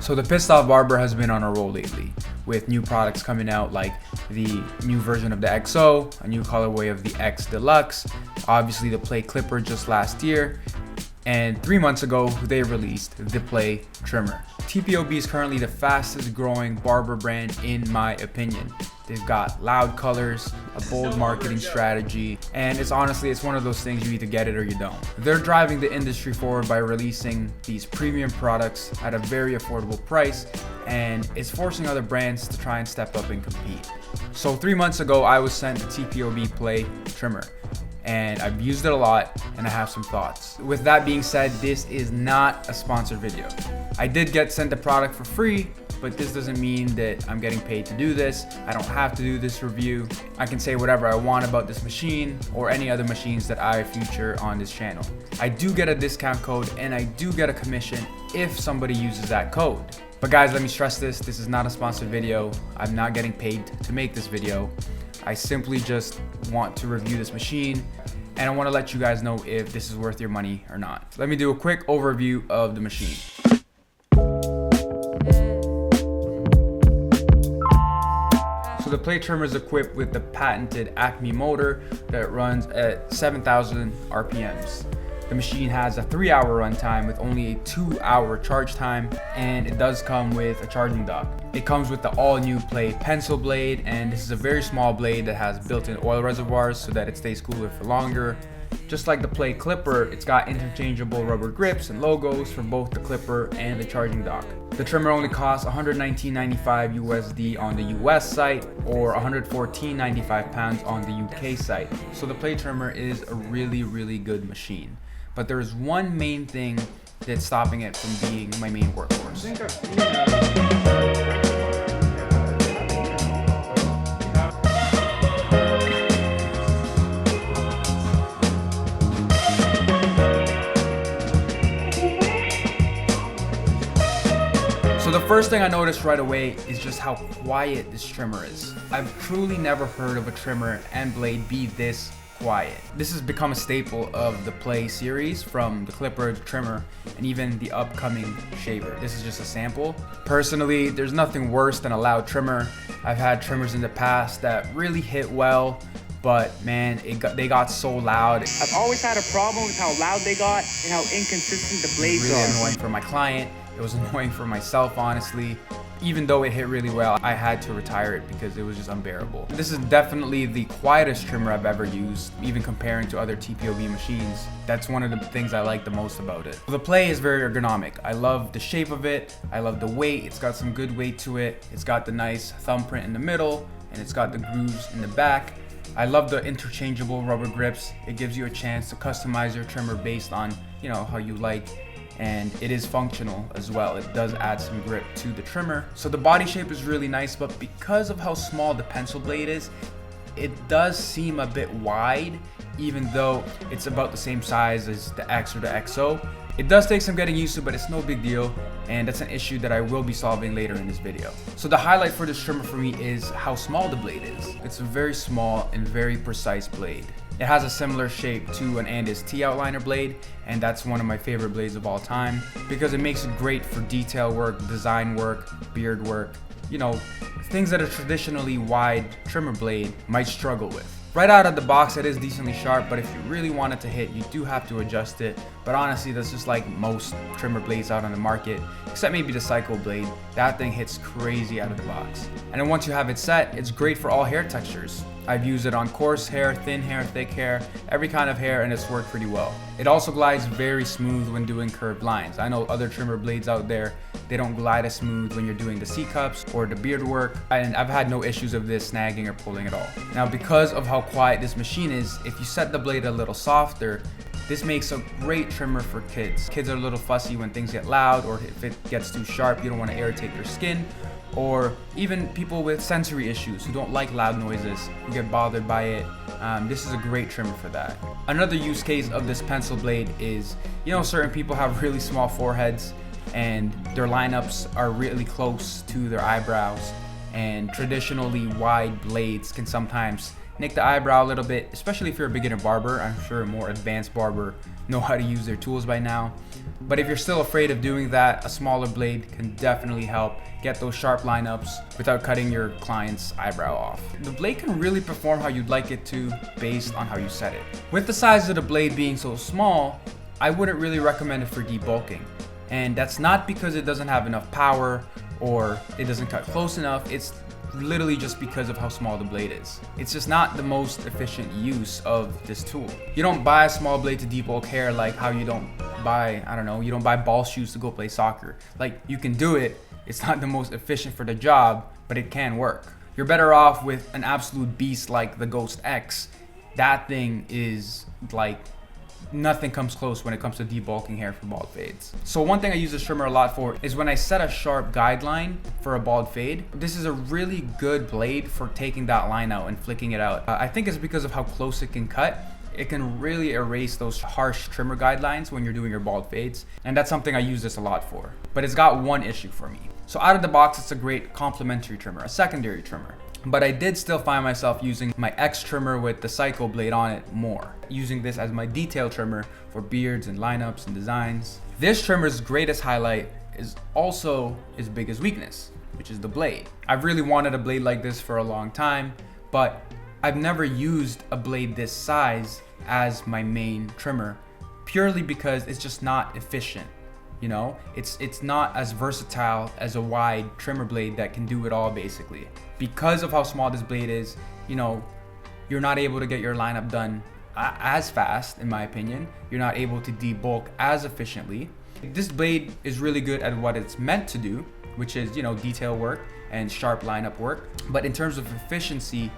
So the Pissed Off Barber has been on a roll lately, with new products coming out like the new version of the XO, a new colorway of the X Deluxe, obviously the Play Clipper just last year, and 3 months ago they released the Play Trimmer. TPOB is currently the fastest growing barber brand in my opinion. They've got loud colors, a bold marketing strategy, and it's one of those things you either get it or you don't. They're driving the industry forward by releasing these premium products at a very affordable price, and it's forcing other brands to try and step up and compete. So 3 months ago, I was sent the TPOB Play Trimmer, and I've used it a lot and I have some thoughts. With that being said, this is not a sponsored video. I did get sent the product for free, but this doesn't mean that I'm getting paid to do this. I don't have to do this review. I can say whatever I want about this machine or any other machines that I feature on this channel. I do get a discount code and I do get a commission if somebody uses that code. But guys, let me stress this is not a sponsored video. I'm not getting paid to make this video. I simply just want to review this machine and I want to let you guys know if this is worth your money or not. Let me do a quick overview of the machine. So the Play Trimmer is equipped with the patented Acme motor that runs at 7,000 RPMs. The machine has a 3-hour runtime with only a 2-hour charge time, and it does come with a charging dock. It comes with the all-new Play pencil blade, and this is a very small blade that has built-in oil reservoirs so that it stays cooler for longer. Just like the Play Clipper, it's got interchangeable rubber grips and logos for both the clipper and the charging dock. The trimmer only costs $119.95 USD on the US site or £114.95 on the UK site. So the Play Trimmer is a really good machine. But there is one main thing that's stopping it from being my main workhorse. So the first thing I noticed right away is just how quiet this trimmer is. I've truly never heard of a trimmer and blade be this quiet. This has become a staple of the Play series, from the Clipper, the Trimmer, and even the upcoming Shaver. This is just a sample. Personally, there's nothing worse than a loud trimmer. I've had trimmers in the past that really hit well, but man, they got so loud. I've always had a problem with how loud they got and how inconsistent the blades are. It was really are. annoying for my client. It was annoying for myself, honestly. Even though it hit really well, I had to retire it because it was just unbearable. This is definitely the quietest trimmer I've ever used, even comparing to other TPOB machines. That's one of the things I like the most about it. The Play is very ergonomic. I love the shape of it. I love the weight. It's got some good weight to it. It's got the nice thumbprint in the middle, and it's got the grooves in the back. I love the interchangeable rubber grips. It gives you a chance to customize your trimmer based on, how you like. And it is functional as well. It does add some grip to the trimmer. So the body shape is really nice, but because of how small the pencil blade is, it does seem a bit wide, even though it's about the same size as the X or the XO. It does take some getting used to, but it's no big deal, and that's an issue that I will be solving later in this video. So the highlight for this trimmer for me is how small the blade is. It's a very small and very precise blade. It has a similar shape to an Andis T outliner blade, and that's one of my favorite blades of all time because it makes it great for detail work, design work, beard work, things that a traditionally wide trimmer blade might struggle with. Right out of the box, it is decently sharp, but if you really want it to hit, you do have to adjust it. But honestly, that's just like most trimmer blades out on the market, except maybe the Cycle blade. That thing hits crazy out of the box. And then once you have it set, it's great for all hair textures. I've used it on coarse hair, thin hair, thick hair, every kind of hair, and it's worked pretty well. It also glides very smooth when doing curved lines. I know other trimmer blades out there, they don't glide as smooth when you're doing the C-cups or the beard work, and I've had no issues of this snagging or pulling at all. Now, because of how quiet this machine is, if you set the blade a little softer, this makes a great trimmer for kids. Kids are a little fussy when things get loud, or if it gets too sharp, you don't want to irritate their skin. Or even people with sensory issues who don't like loud noises, who get bothered by it. This is a great trimmer for that. Another use case of this pencil blade is, certain people have really small foreheads and their lineups are really close to their eyebrows, and traditionally wide blades can sometimes nick the eyebrow a little bit, especially if you're a beginner barber. I'm sure a more advanced barber know how to use their tools by now. But if you're still afraid of doing that, a smaller blade can definitely help get those sharp lineups without cutting your client's eyebrow off. The blade can really perform how you'd like it to based on how you set it. With the size of the blade being so small, I wouldn't really recommend it for debulking. And that's not because it doesn't have enough power or it doesn't cut close enough. It's literally just because of how small the blade is. It's just not the most efficient use of this tool. You don't buy a small blade to debulk hair like how you don't buy, you don't buy ball shoes to go play soccer. Like, you can do it. It's not the most efficient for the job, but it can work. You're better off with an absolute beast like the Ghost X. That thing is like, nothing comes close when it comes to debulking hair for bald fades. So one thing I use this trimmer a lot for is when I set a sharp guideline for a bald fade. This is a really good blade for taking that line out and flicking it out. I think it's because of how close it can cut. It can really erase those harsh trimmer guidelines when you're doing your bald fades. And that's something I use this a lot for. But it's got one issue for me. So out of the box, it's a great complementary trimmer, a secondary trimmer. But I did still find myself using my X trimmer with the Psycho blade on it more, using this as my detail trimmer for beards and lineups and designs. This trimmer's greatest highlight is also its biggest weakness, which is the blade. I've really wanted a blade like this for a long time, but I've never used a blade this size as my main trimmer, purely because it's just not efficient. You know, it's not as versatile as a wide trimmer blade that can do it all basically. Because of how small this blade is, you know, you're not able to get your lineup done as fast, in my opinion. You're not able to debulk as efficiently. This blade is really good at what it's meant to do, which is, you know, detail work and sharp lineup work. But in terms of efficiency,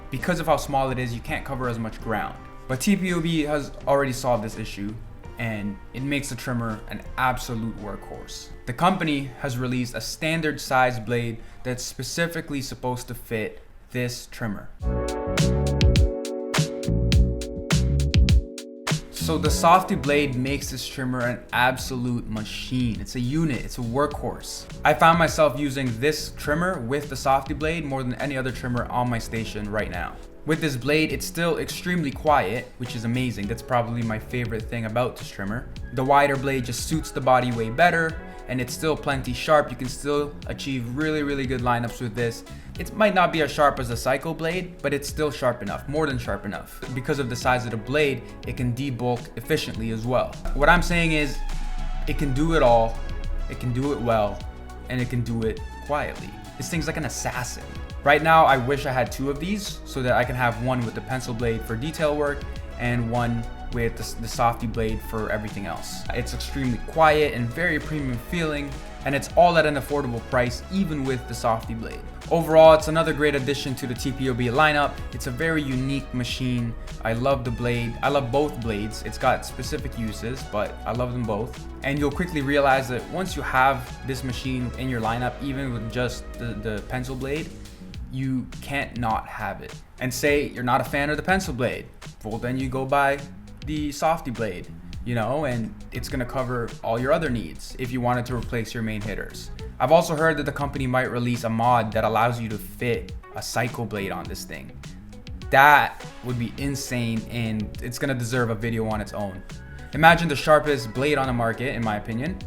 because of how small it is, you can't cover as much ground. But TPOB has already solved this issue, and it makes the trimmer an absolute workhorse. The company has released a standard size blade that's specifically supposed to fit this trimmer. So the Softy Blade makes this trimmer an absolute machine. It's a unit, it's a workhorse. I found myself using this trimmer with the Softy Blade more than any other trimmer on my station right now. With this blade, it's still extremely quiet, which is amazing. That's probably my favorite thing about this trimmer. The wider blade just suits the body way better, and it's still plenty sharp. You can still achieve really, really good lineups with this. It might not be as sharp as the Psycho blade, but it's still sharp enough, more than sharp enough. Because of the size of the blade, it can debulk efficiently as well. What I'm saying is, it can do it all, it can do it well, and it can do it quietly. This thing's like an assassin. Right now, I wish I had two of these so that I can have one with the pencil blade for detail work and one with the Softy Blade for everything else. It's extremely quiet and very premium feeling, and it's all at an affordable price, even with the Softy Blade. Overall, it's another great addition to the TPOB lineup. It's a very unique machine. I love the blade. I love both blades. It's got specific uses, but I love them both. And you'll quickly realize that once you have this machine in your lineup, even with just the pencil blade, you can't not have it. And say you're not a fan of the pencil blade, well, then you go buy the Softy Blade, you know, and it's gonna cover all your other needs if you wanted to replace your main hitters. I've also heard that the company might release a mod that allows you to fit a Psycho blade on this thing. That would be insane, and it's gonna deserve a video on its own. Imagine the sharpest blade on the market, in my opinion,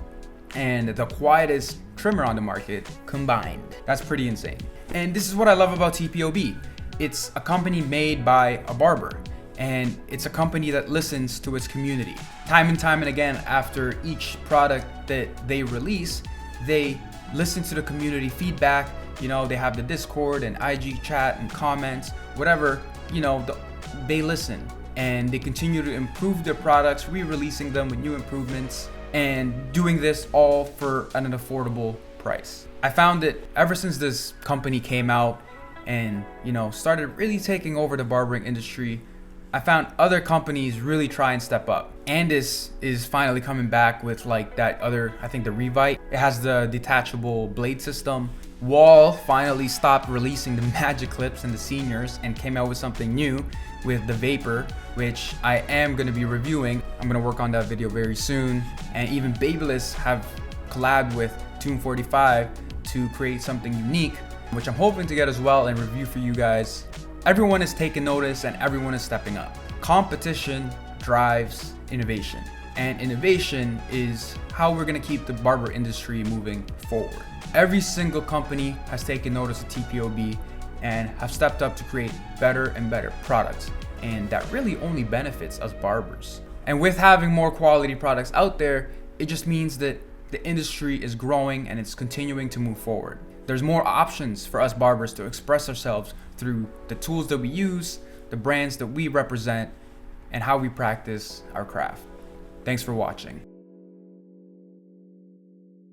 and the quietest trimmer on the market combined. That's pretty insane. And this is what I love about TPOB. It's a company made by a barber, and it's a company that listens to its community. Time and again, after each product that they release, they listen to the community feedback. You know, they have the Discord and IG chat and comments, whatever, you know, they listen, and they continue to improve their products, re-releasing them with new improvements, and doing this all for an affordable price. I found that ever since this company came out and, you know, started really taking over the barbering industry, I found other companies really try and step up. Andis is finally coming back with like that other, I think the Revite. It has the detachable blade system. Wall finally stopped releasing the magic clips and the seniors and came out with something new with the Vapor, which I am going to be reviewing. I'm going to work on that video very soon. And even Babyliss have collabed with Tune 45 to create something unique, which I'm hoping to get as well and review for you guys. Everyone is taking notice and everyone is stepping up. Competition drives innovation. And innovation is how we're gonna keep the barber industry moving forward. Every single company has taken notice of TPOB and have stepped up to create better and better products. And that really only benefits us barbers. And with having more quality products out there, it just means that the industry is growing and it's continuing to move forward. There's more options for us barbers to express ourselves through the tools that we use, the brands that we represent, and how we practice our craft. Thanks for watching.